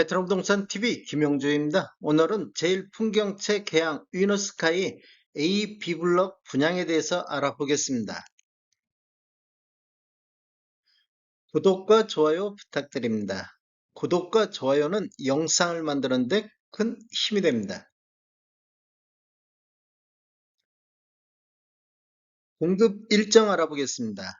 베트남 부동산 TV 김영주입니다. 오늘은 제일풍경채 계양 위너스카이 A, B블럭 분양에 대해서 알아보겠습니다. 구독과 좋아요 부탁드립니다. 구독과 좋아요는 영상을 만드는 데 큰 힘이 됩니다. 공급 일정 알아보겠습니다.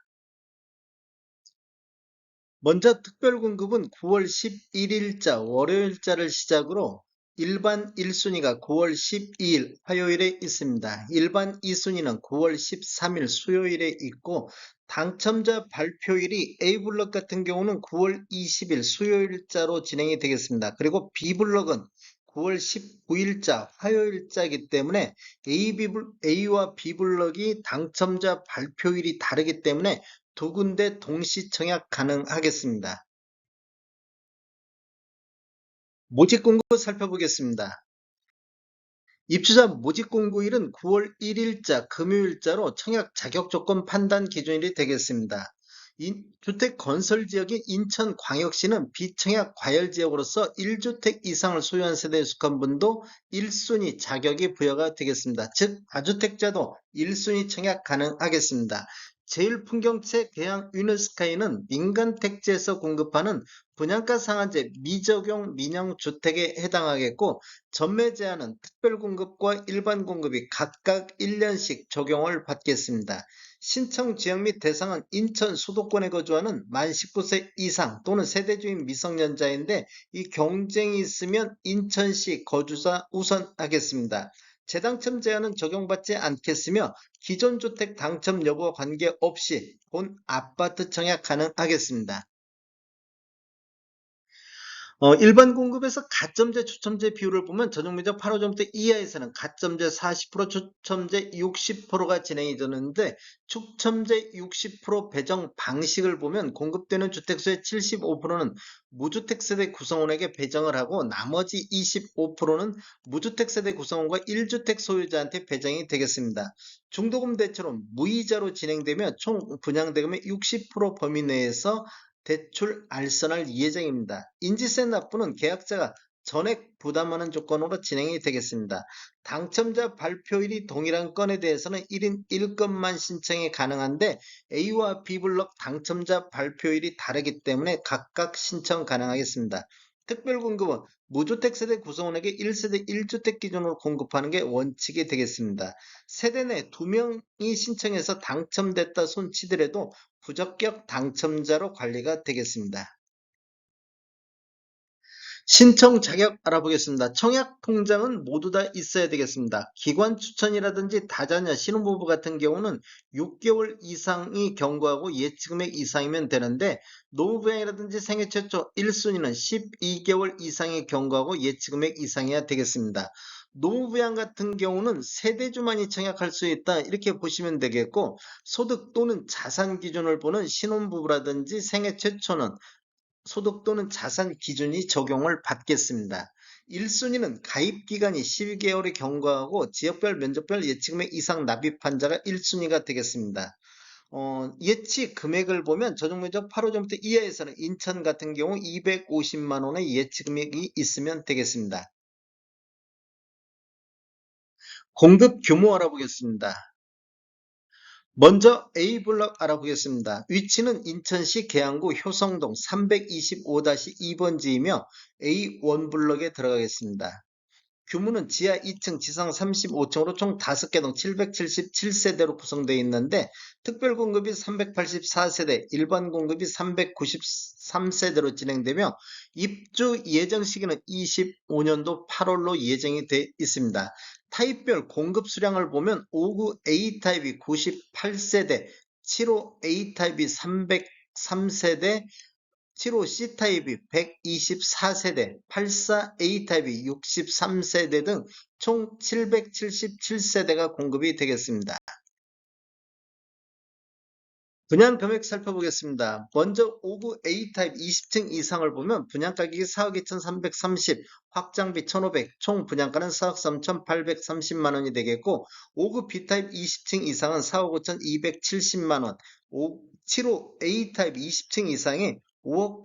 먼저 특별공급은 9월 11일자 월요일자를 시작으로 일반 1순위가 9월 12일 화요일에 있습니다. 일반 2순위는 9월 13일 수요일에 있고 당첨자 발표일이 A블럭 같은 경우는 9월 20일 수요일자로 진행이 되겠습니다. 그리고 B블럭은 9월 19일자 화요일자이기 때문에 A와 B블럭이 당첨자 발표일이 다르기 때문에 두 군데 동시 청약 가능하겠습니다. 모집 공고 살펴보겠습니다. 입주자 모집 공고일은 9월 1일자 금요일자로 청약 자격 조건 판단 기준일이 되겠습니다. 주택 건설 지역인 인천광역시는 비청약 과열 지역으로서 1주택 이상을 소유한 세대에 속한 분도 1순위 자격이 부여가 되겠습니다. 즉 다주택자도 1순위 청약 가능하겠습니다. 제일풍경채 계양 위너스카이는 민간택지에서 공급하는 분양가 상한제 미적용 민영주택에 해당하겠고 전매 제한은 특별공급과 일반공급이 각각 1년씩 적용을 받겠습니다. 신청 지역 및 대상은 인천 수도권에 거주하는 만 19세 이상 또는 세대주인 미성년자인데 이 경쟁이 있으면 인천시 거주자 우선하겠습니다. 재당첨 제한은 적용받지 않겠으며 기존 주택 당첨 여부와 관계없이 본 아파트 청약 가능하겠습니다. 일반 공급에서 가점제, 추첨제 비율을 보면 전용면적 8호점대 이하에서는 가점제 40%, 추첨제 60%가 진행이 되는데 추첨제 60% 배정 방식을 보면 공급되는 주택수의 75%는 무주택 세대 구성원에게 배정을 하고 나머지 25%는 무주택 세대 구성원과 1주택 소유자한테 배정이 되겠습니다. 중도금 대출은 무이자로 진행되며 총 분양대금의 60% 범위 내에서 대출 알선할 예정입니다. 인지세 납부는 계약자가 전액 부담하는 조건으로 진행이 되겠습니다. 당첨자 발표일이 동일한 건에 대해서는 1인 1건만 신청이 가능한데 A와 B블럭 당첨자 발표일이 다르기 때문에 각각 신청 가능하겠습니다. 특별공급은 무주택 세대 구성원에게 1세대 1주택 기준으로 공급하는 게 원칙이 되겠습니다. 세대 내 2명이 신청해서 당첨됐다 손치더라도 부적격 당첨자로 관리가 되겠습니다. 신청 자격 알아보겠습니다. 청약 통장은 모두 다 있어야 되겠습니다. 기관 추천이라든지 다자녀 신혼부부 같은 경우는 6개월 이상이 경과하고 예치금액 이상이면 되는데 노후부양이라든지 생애 최초 1순위는 12개월 이상이 경과하고 예치금액 이상이어야 되겠습니다. 노후부양 같은 경우는 세대주만이 청약할 수 있다 이렇게 보시면 되겠고 소득 또는 자산 기준을 보는 신혼부부라든지 생애 최초는 소득 또는 자산 기준이 적용을 받겠습니다. 1순위는 가입기간이 12개월이 경과하고 지역별 면적별 예치금액 이상 납입한 자가 1순위가 되겠습니다. 예치 금액을 보면 전용면적 8호점부터 이하에서는 인천 같은 경우 250만원의 예치 금액이 있으면 되겠습니다. 공급 규모 알아보겠습니다. 먼저 A블럭 알아보겠습니다. 위치는 인천시 계양구 효성동 325-2번지이며 A1블럭에 들어가겠습니다. 규모는 지하 2층, 지상 35층으로 총 5개 동 777세대로 구성되어 있는데 특별공급이 384세대, 일반공급이 393세대로 진행되며 입주 예정 시기는 25년도 8월로 예정이 되어 있습니다. 타입별 공급 수량을 보면 5구 A타입이 98세대, 7호 A타입이 303세대, 7호 C타입이 124세대, 84 A타입이 63세대 등 총 777세대가 공급이 되겠습니다. 분양 금액 살펴보겠습니다. 먼저 5구 A타입 20층 이상을 보면 분양가격이 4억 2,330, 확장비 1,500, 총 분양가는 4억 3,830만원이 되겠고 5구 B타입 20층 이상은 4억 5,270만원, 7호 A타입 20층 이상이 5억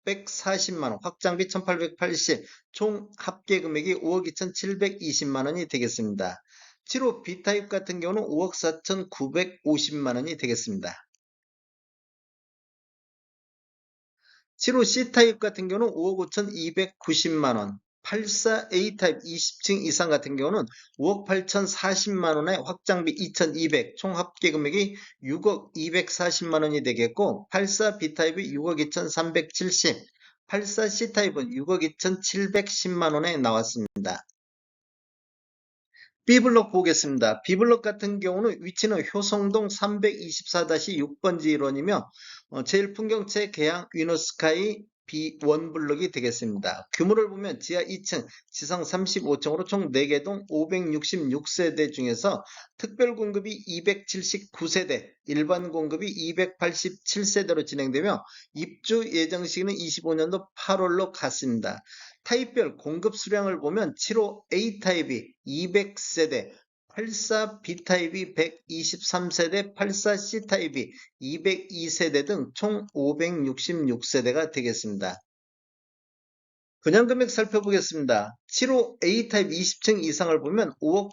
640만원, 확장비 1880, 총 합계 금액이 5억 2720만원이 되겠습니다. 7호 B타입 같은 경우는 5억 4950만원이 되겠습니다. 7호 C타입 같은 경우는 5억 5290만원, 84A타입 20층 이상 같은 경우는 5억 8040만원에 확장비 2200, 총 합계 금액이 6억 240만원이 되겠고, 84B타입이 6억 2370, 84C타입은 6억 2710만원에 나왔습니다. B블록 보겠습니다. B블록 같은 경우는 위치는 효성동 324-6번지 일원이며 제일 풍경채 계양 위너스카이 B1 블록이 되겠습니다. 규모를 보면 지하 2층, 지상 35층으로 총 4개 동 566세대 중에서 특별 공급이 279세대, 일반 공급이 287세대로 진행되며 입주 예정 시기는 25년도 8월로 갔습니다. 타입별 공급 수량을 보면 7호 A타입이 200세대, 84B타입이 123세대, 84C타입이 202세대 등 총 566세대가 되겠습니다. 분양금액 살펴보겠습니다. 7호 A타입 20층 이상을 보면 5억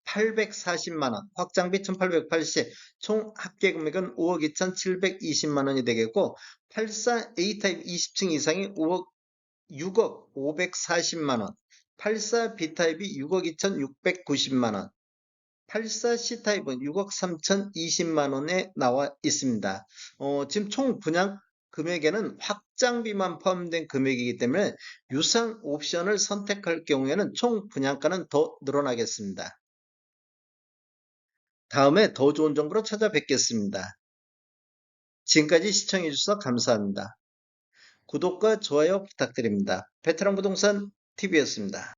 840만원, 확장비 1880, 총 합계 금액은 5억 2720만원이 되겠고, 84A타입 20층 이상이 6억 540만원, 84B타입이 6억 2690만원, 84C타입은 6억 3020만원에 나와 있습니다. 지금 총 분양 금액에는 확장비만 포함된 금액이기 때문에 유상 옵션을 선택할 경우에는 총 분양가는 더 늘어나겠습니다. 다음에 더 좋은 정보로 찾아뵙겠습니다. 지금까지 시청해주셔서 감사합니다. 구독과 좋아요 부탁드립니다. 베테랑 부동산 TV였습니다.